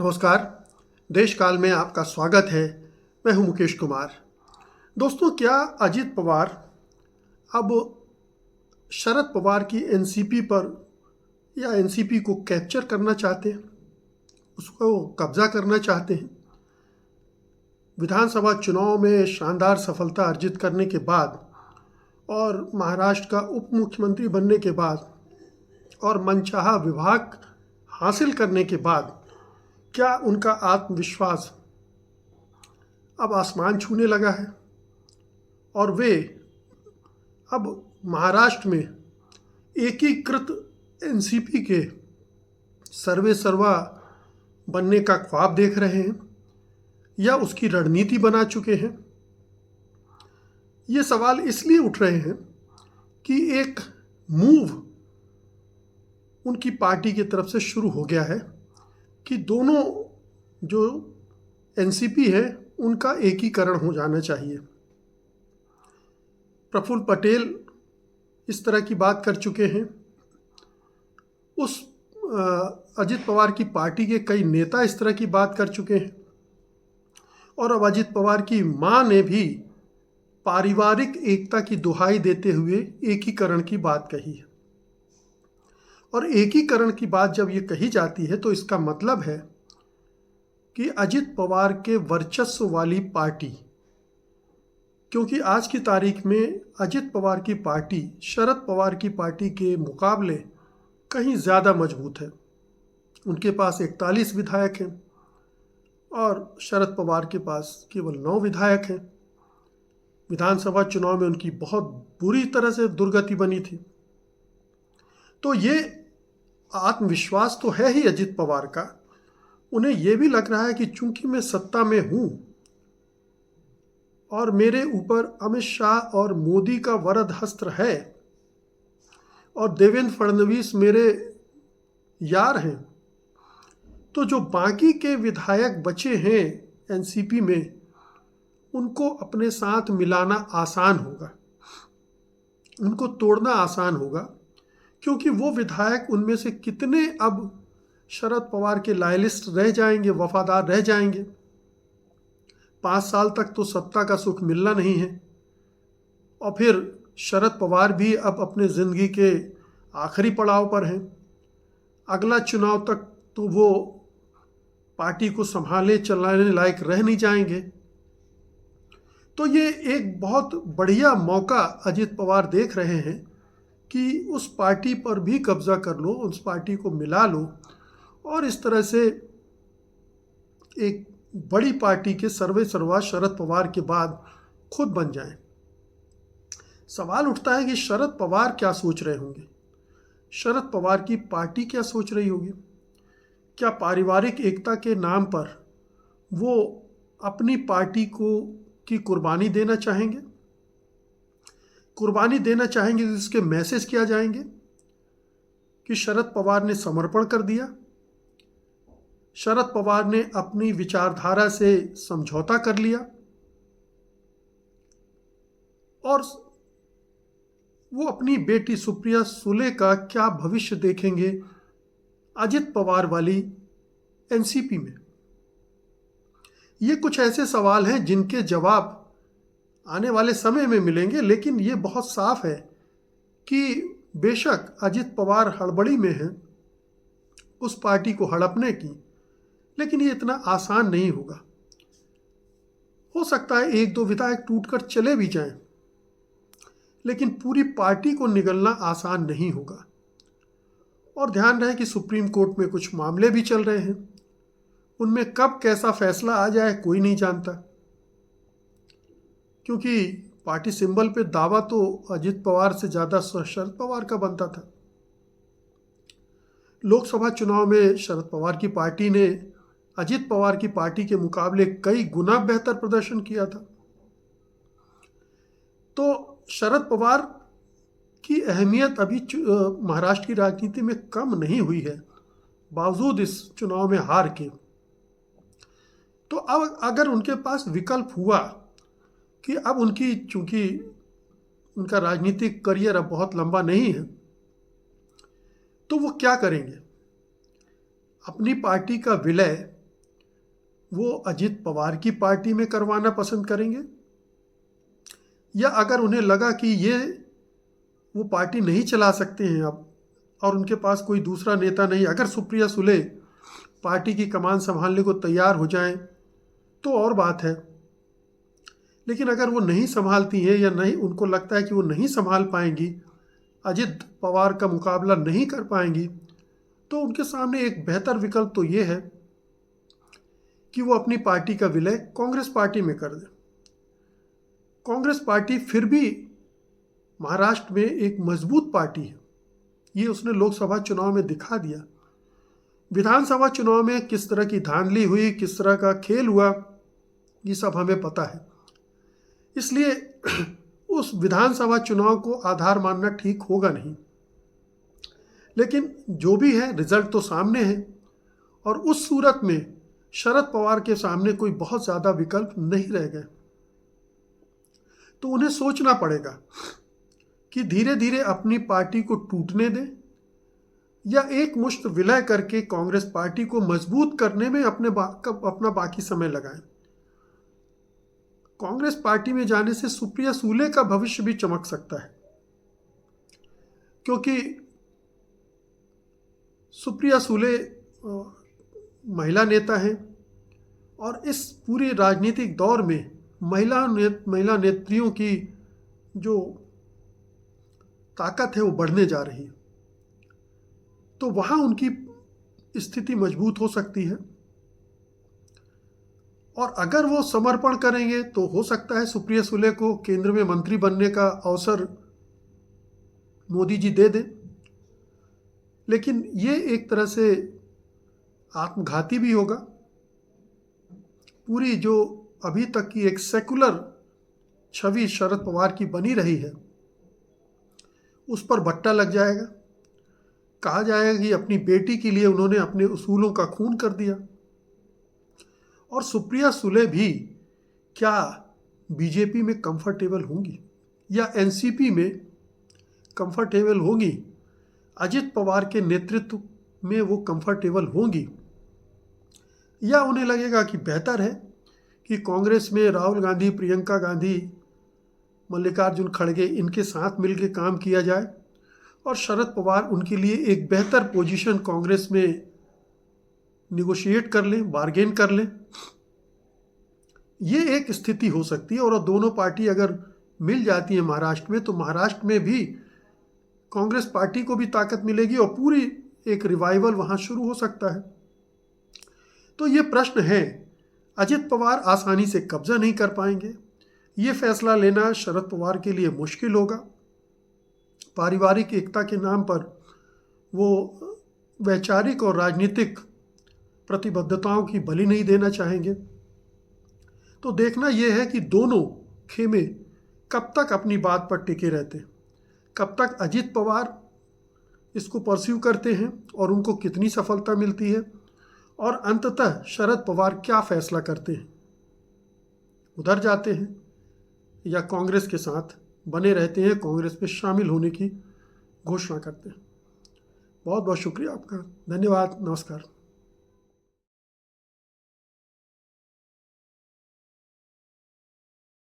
नमस्कार। देश काल में आपका स्वागत है। मैं हूं मुकेश कुमार। दोस्तों, क्या अजित पवार अब शरद पवार की एनसीपी पर या एनसीपी को कैप्चर करना चाहते हैं, उसको कब्जा करना चाहते हैं? विधानसभा चुनाव में शानदार सफलता अर्जित करने के बाद और महाराष्ट्र का उप मुख्यमंत्री बनने के बाद और मनचाहा विभाग हासिल करने के बाद क्या उनका आत्मविश्वास अब आसमान छूने लगा है और वे अब महाराष्ट्र में एकीकृत एनसीपी के सर्वे सर्वा बनने का ख्वाब देख रहे हैं या उसकी रणनीति बना चुके हैं? ये सवाल इसलिए उठ रहे हैं कि एक मूव उनकी पार्टी की तरफ से शुरू हो गया है कि दोनों जो एनसीपी है उनका एकीकरण हो जाना चाहिए। प्रफुल्ल पटेल इस तरह की बात कर चुके हैं। उस अजित पवार की पार्टी के कई नेता इस तरह की बात कर चुके हैं और अब अजित पवार की मां ने भी पारिवारिक एकता की दुहाई देते हुए एकीकरण की बात कही है। और एकीकरण की बात जब ये कही जाती है तो इसका मतलब है कि अजित पवार के वर्चस्व वाली पार्टी, क्योंकि आज की तारीख में अजित पवार की पार्टी शरद पवार की पार्टी के मुकाबले कहीं ज़्यादा मजबूत है। उनके पास 41 विधायक हैं और शरद पवार के पास केवल 9 विधायक हैं। विधानसभा चुनाव में उनकी बहुत बुरी तरह से दुर्गति बनी थी। तो ये आत्मविश्वास तो है ही अजित पवार का। उन्हें यह भी लग रहा है कि चूंकि मैं सत्ता में हूं और मेरे ऊपर अमित शाह और मोदी का वरद हस्त्र है और देवेंद्र फडणवीस मेरे यार हैं, तो जो बाकी के विधायक बचे हैं एनसीपी में उनको अपने साथ मिलाना आसान होगा, उनको तोड़ना आसान होगा, क्योंकि वो विधायक उनमें से कितने अब शरद पवार के लॉयलिस्ट रह जाएंगे, वफादार रह जाएंगे। 5 साल तक तो सत्ता का सुख मिलना नहीं है और फिर शरद पवार भी अब अपने ज़िंदगी के आखिरी पड़ाव पर हैं। अगला चुनाव तक तो वो पार्टी को संभाले चलाने लायक रह नहीं जाएंगे। तो ये एक बहुत बढ़िया मौका अजित पवार देख रहे हैं कि उस पार्टी पर भी कब्जा कर लो, उस पार्टी को मिला लो और इस तरह से एक बड़ी पार्टी के सर्वे सर्वा शरद पवार के बाद खुद बन जाएं। सवाल उठता है कि शरद पवार क्या सोच रहे होंगे, शरद पवार की पार्टी क्या सोच रही होगी? क्या पारिवारिक एकता के नाम पर वो अपनी पार्टी को की कुर्बानी देना चाहेंगे? कुर्बानी देना चाहेंगे जिसके मैसेज किया जाएंगे कि शरद पवार ने समर्पण कर दिया, शरद पवार ने अपनी विचारधारा से समझौता कर लिया और वो अपनी बेटी सुप्रिया सुले का क्या भविष्य देखेंगे अजित पवार वाली एनसीपी में? ये कुछ ऐसे सवाल हैं जिनके जवाब आने वाले समय में मिलेंगे, लेकिन ये बहुत साफ है कि बेशक अजित पवार हड़बड़ी में हैं उस पार्टी को हड़पने की, लेकिन ये इतना आसान नहीं होगा। हो सकता है 1-2 विधायक टूटकर चले भी जाएं, लेकिन पूरी पार्टी को निगलना आसान नहीं होगा। और ध्यान रहे कि सुप्रीम कोर्ट में कुछ मामले भी चल रहे हैं, उनमें कब कैसा फैसला आ जाए कोई नहीं जानता, क्योंकि पार्टी सिंबल पे दावा तो अजित पवार से ज़्यादा शरद पवार का बनता था। लोकसभा चुनाव में शरद पवार की पार्टी ने अजित पवार की पार्टी के मुकाबले कई गुना बेहतर प्रदर्शन किया था। तो शरद पवार की अहमियत अभी महाराष्ट्र की राजनीति में कम नहीं हुई है, बावजूद इस चुनाव में हार के। तो अब अगर उनके पास विकल्प हुआ कि अब उनकी, चूंकि उनका राजनीतिक करियर अब बहुत लंबा नहीं है, तो वो क्या करेंगे? अपनी पार्टी का विलय वो अजित पवार की पार्टी में करवाना पसंद करेंगे, या अगर उन्हें लगा कि ये वो पार्टी नहीं चला सकते हैं अब और उनके पास कोई दूसरा नेता नहीं, अगर सुप्रिया सुले पार्टी की कमान संभालने को तैयार हो जाएं तो और बात है। लेकिन अगर वो नहीं संभालती हैं या नहीं, उनको लगता है कि वो नहीं संभाल पाएंगी, अजित पवार का मुकाबला नहीं कर पाएंगी, तो उनके सामने एक बेहतर विकल्प तो ये है कि वो अपनी पार्टी का विलय कांग्रेस पार्टी में कर दें। कांग्रेस पार्टी फिर भी महाराष्ट्र में एक मजबूत पार्टी है, ये उसने लोकसभा चुनाव में दिखा दिया। विधानसभा चुनाव में किस तरह की धांधली हुई, किस तरह का खेल हुआ, ये सब हमें पता है। इसलिए उस विधानसभा चुनाव को आधार मानना ठीक होगा नहीं। लेकिन जो भी है, रिजल्ट तो सामने है, और उस सूरत में शरद पवार के सामने कोई बहुत ज़्यादा विकल्प नहीं रह गए। तो उन्हें सोचना पड़ेगा कि धीरे धीरे अपनी पार्टी को टूटने दें या एक मुश्त विलय करके कांग्रेस पार्टी को मजबूत करने में अपना बाकी समय लगाएं। कांग्रेस पार्टी में जाने से सुप्रिया सुले का भविष्य भी चमक सकता है, क्योंकि सुप्रिया सुले महिला नेता हैं और इस पूरे राजनीतिक दौर में महिला नेत्रियों की जो ताकत है वो बढ़ने जा रही है, तो वहाँ उनकी स्थिति मजबूत हो सकती है। और अगर वो समर्पण करेंगे तो हो सकता है सुप्रिया सुले को केंद्र में मंत्री बनने का अवसर मोदी जी दे दें। लेकिन ये एक तरह से आत्मघाती भी होगा। पूरी जो अभी तक की एक सेकुलर छवि शरद पवार की बनी रही है, उस पर बट्टा लग जाएगा। कहा जाएगा कि अपनी बेटी के लिए उन्होंने अपने उसूलों का खून कर दिया। और सुप्रिया सुले भी क्या बीजेपी में कंफर्टेबल होंगी या एनसीपी में कंफर्टेबल होंगी, अजित पवार के नेतृत्व में वो कंफर्टेबल होंगी, या उन्हें लगेगा कि बेहतर है कि कांग्रेस में राहुल गांधी, प्रियंका गांधी, मल्लिकार्जुन खड़गे, इनके साथ मिलकर काम किया जाए और शरद पवार उनके लिए एक बेहतर पोजीशन कांग्रेस में निगोशिएट कर लें, बार्गेन कर लें। ये एक स्थिति हो सकती है। और दोनों पार्टी अगर मिल जाती है महाराष्ट्र में, तो महाराष्ट्र में भी कांग्रेस पार्टी को भी ताकत मिलेगी और पूरी एक रिवाइवल वहाँ शुरू हो सकता है। तो ये प्रश्न है, अजित पवार आसानी से कब्जा नहीं कर पाएंगे। ये फैसला लेना शरद पवार के लिए मुश्किल होगा। पारिवारिक एकता के नाम पर वो वैचारिक और राजनीतिक प्रतिबद्धताओं की बलि नहीं देना चाहेंगे। तो देखना यह है कि दोनों खेमे कब तक अपनी बात पर टिके रहते हैं, कब तक अजित पवार इसको परस्यू करते हैं और उनको कितनी सफलता मिलती है, और अंततः शरद पवार क्या फैसला करते हैं, उधर जाते हैं या कांग्रेस के साथ बने रहते हैं, कांग्रेस में शामिल होने की घोषणा करते हैं। बहुत बहुत शुक्रिया आपका, धन्यवाद, नमस्कार।